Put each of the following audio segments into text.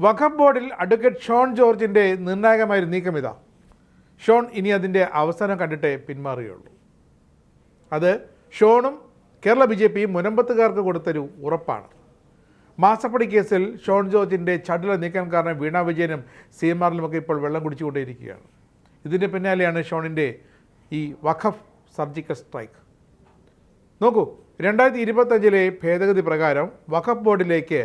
വഖഫ് ബോർഡിൽ advocate Sean ജോർജിൻ്റെ നിർണായകമായൊരു നീക്കമിതാ. Sean ഇനി അതിൻ്റെ അവസാനം കണ്ടിട്ടേ പിന്മാറുകയുള്ളൂ. അത് ഷോണും കേരള BJPയും മുനമ്പത്തുകാർക്ക് കൊടുത്തൊരു ഉറപ്പാണ്. മാസപ്പടി കേസിൽ ഷോൺ ജോർജിൻ്റെ ചടുല നീക്കം കാരണം വീണ വിജയനും CMRലുമൊക്കെ ഇപ്പോൾ വെള്ളം കുടിച്ചുകൊണ്ടേയിരിക്കുകയാണ്. ഇതിൻ്റെ പിന്നാലെയാണ് ഷോണിൻ്റെ ഈ വഖഫ് സർജിക്കൽ സ്ട്രൈക്ക്. നോക്കൂ, 2025 ഭേദഗതി പ്രകാരം വഖഫ് ബോർഡിലേക്ക്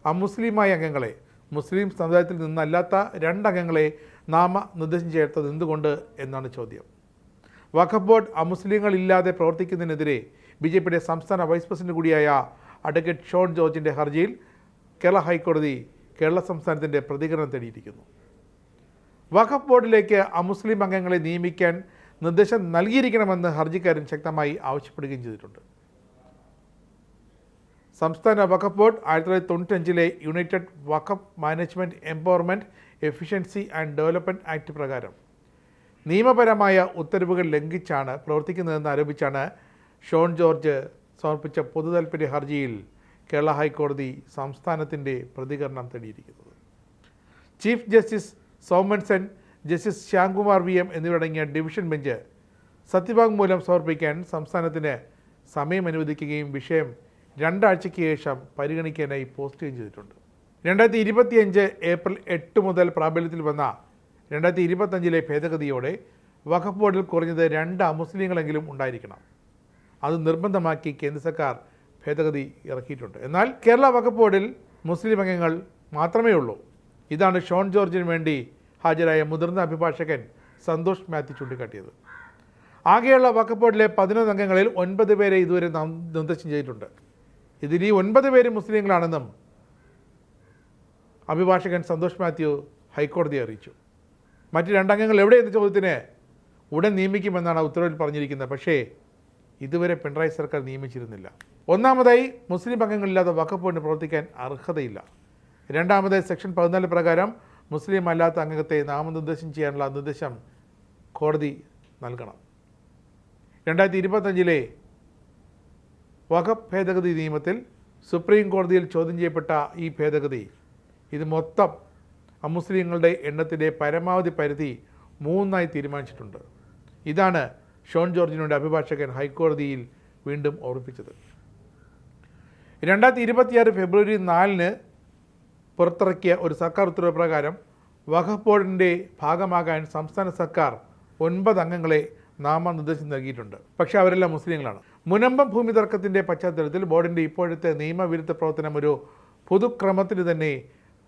അമുസ്ലിമായ അംഗങ്ങളെ, മുസ്ലിം സമുദായത്തിൽ നിന്നല്ലാത്ത 2 അംഗങ്ങളെ നാമനിർദ്ദേശം ചേർത്തത് എന്തുകൊണ്ട് എന്നാണ് ചോദ്യം. വഖഫ് ബോർഡ് അമുസ്ലിങ്ങളില്ലാതെ പ്രവർത്തിക്കുന്നതിനെതിരെ BJPയുടെ സംസ്ഥാന വൈസ് പ്രസിഡന്റ് കൂടിയായ അഡ്വക്കേറ്റ് ഷോൺ ജോർജിൻ്റെ ഹർജിയിൽ കേരള ഹൈക്കോടതി കേരള സംസ്ഥാനത്തിൻ്റെ പ്രതികരണം തേടിയിരിക്കുന്നു. വഖഫ് ബോർഡിലേക്ക് അമുസ്ലിം അംഗങ്ങളെ നിയമിക്കാൻ നിർദ്ദേശം നൽകിയിരിക്കണമെന്ന് ഹർജിക്കാരൻ ശക്തമായി ആവശ്യപ്പെടുകയും ചെയ്തിട്ടുണ്ട്. സംസ്ഥാന Waqf board 1995 united Waqf management empowerment efficiency and development act പ്രകാരം നിയമപരമായ ഉത്തരവുകൾ ലംഘിച്ചാണ് പ്രവർത്തിക്കുന്നതെന്ന് ആരോപിച്ചാണ് ഷോൺ ജോർജ് സമർപ്പിച്ച പൊതുതാൽപര്യ ഹർജിയിൽ കേരള ഹൈക്കോടതി സംസ്ഥാനത്തിൻ്റെ പ്രതികരണം തേടിയിരിക്കുന്നത്. Chief justice Soumen Sen, justice Shyamkumar VM എന്നിവരടങ്ങിയ ഡിവിഷൻ ബെഞ്ച് സത്യവാങ്മൂലം സമർപ്പിക്കാൻ സംസ്ഥാനത്തിന് സമയം അനുവദിക്കുകയും വിഷയം 2 ആഴ്ചയ്ക്ക് ശേഷം പരിഗണിക്കാനായി പോസ്റ്റ് ചെയ്തിട്ടുണ്ട്. 2025 ഏപ്രിൽ 8 മുതൽ പ്രാബല്യത്തിൽ വന്ന 2025 ഭേദഗതിയോടെ വഖഫ് ബോർഡിൽ കുറഞ്ഞത് 2 അമുസ്ലിങ്ങളെങ്കിലും ഉണ്ടായിരിക്കണം. അത് നിർബന്ധമാക്കി കേന്ദ്ര സർക്കാർ ഭേദഗതി ഇറക്കിയിട്ടുണ്ട്. എന്നാൽ കേരള വഖഫ് ബോർഡിൽ മുസ്ലിം അംഗങ്ങൾ മാത്രമേ ഉള്ളൂ. ഇതാണ് ഷോൺ ജോർജിന് വേണ്ടി ഹാജരായ മുതിർന്ന അഭിഭാഷകൻ സന്തോഷ് മാത്യു ചൂണ്ടിക്കാട്ടിയത്. ആകെയുള്ള വഖഫ് ബോർഡിലെ 11 അംഗങ്ങളിൽ 9 പേരെ ഇതുവരെ നിർദ്ദേശം ചെയ്തിട്ടുണ്ട്. ഇതിൽ ഈ 9 പേര് മുസ്ലിങ്ങളാണെന്നും അഭിഭാഷകൻ സന്തോഷ് മാത്യു ഹൈക്കോടതിയെ അറിയിച്ചു. മറ്റ് 2 അംഗങ്ങൾ എവിടെ എന്ന ചോദ്യത്തിന് ഉടൻ നിയമിക്കുമെന്നാണ് ഉത്തരവിൽ പറഞ്ഞിരിക്കുന്നത്. പക്ഷേ ഇതുവരെ പിണറായി സർക്കാർ നിയമിച്ചിരുന്നില്ല. ഒന്നാമതായി, മുസ്ലിം അംഗങ്ങളില്ലാതെ വഖഫ് ബോർഡിന് പ്രവർത്തിക്കാൻ അർഹതയില്ല. രണ്ടാമതായി, സെക്ഷൻ 14 പ്രകാരം മുസ്ലിം അല്ലാത്ത അംഗത്തെ നാമനിർദ്ദേശം ചെയ്യാനുള്ള നിർദ്ദേശം കോടതി നൽകണം. 2025 വഖഫ് ഭേദഗതി നിയമത്തിൽ സുപ്രീം കോടതിയിൽ ചോദ്യം ചെയ്യപ്പെട്ട ഈ ഭേദഗതി ഇത് മൊത്തം അമുസ്ലിങ്ങളുടെ എണ്ണത്തിൻ്റെ പരമാവധി പരിധി 3 തീരുമാനിച്ചിട്ടുണ്ട്. ഇതാണ് ഷോൺ ജോർജിനോട് അഭിഭാഷകൻ ഹൈക്കോടതിയിൽ വീണ്ടും ഓർമ്മിപ്പിച്ചത്. 2026 ഫെബ്രുവരി 4 പുറത്തിറക്കിയ ഒരു സർക്കാർ ഉത്തരവ് പ്രകാരം വഖഫ് ബോർഡിൻ്റെ ഭാഗമാകാൻ സംസ്ഥാന സർക്കാർ 9 അംഗങ്ങളെ നാമനിർദ്ദേശം നൽകിയിട്ടുണ്ട്. പക്ഷേ അവരെല്ലാം മുസ്ലിങ്ങളാണ്. മുനമ്പം ഭൂമി തർക്കത്തിൻ്റെ പശ്ചാത്തലത്തിൽ ബോർഡിൻ്റെ ഇപ്പോഴത്തെ നിയമവിരുദ്ധ പ്രവർത്തനം ഒരു പൊതുക്രമത്തിന് തന്നെ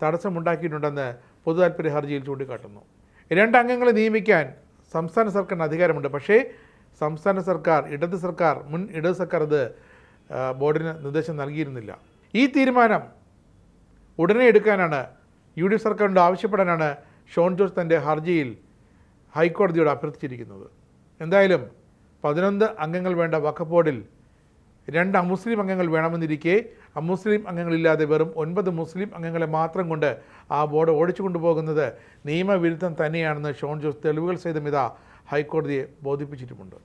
തടസ്സമുണ്ടാക്കിയിട്ടുണ്ടെന്ന് പൊതുതാൽപര്യ ഹർജിയിൽ ചൂണ്ടിക്കാട്ടുന്നു. 2 അംഗങ്ങളെ നിയമിക്കാൻ സംസ്ഥാന സർക്കാരിന് അധികാരമുണ്ട്. പക്ഷേ സംസ്ഥാന സർക്കാർ, മുൻ ഇടത് സർക്കാർ അത് ബോർഡിന് നിർദ്ദേശം നൽകിയിരുന്നില്ല. ഈ തീരുമാനം ഉടനെ എടുക്കാനാണ് UDF സർക്കാരിനോട് ആവശ്യപ്പെടാനാണ് ഷോൺ ജോർജ് തൻ്റെ ഹർജിയിൽ ഹൈക്കോടതിയോട് അഭ്യർത്ഥിച്ചിരിക്കുന്നത്. എന്തായാലും 11 അംഗങ്ങൾ വേണ്ട വഖഫ് ബോർഡിൽ 2 അമുസ്ലിം അംഗങ്ങൾ വേണമെന്നിരിക്കെ അമുസ്ലിം അംഗങ്ങളില്ലാതെ വെറും 9 മുസ്ലിം അംഗങ്ങളെ മാത്രം കൊണ്ട് ആ ബോർഡ് ഓടിച്ചു കൊണ്ടുപോകുന്നത് നിയമവിരുദ്ധം തന്നെയാണെന്ന് ഷോൺ ജോർജ് തെളിവുകൾ സഹിതം ഹൈക്കോടതിയെ ബോധിപ്പിച്ചിട്ടുമുണ്ട്.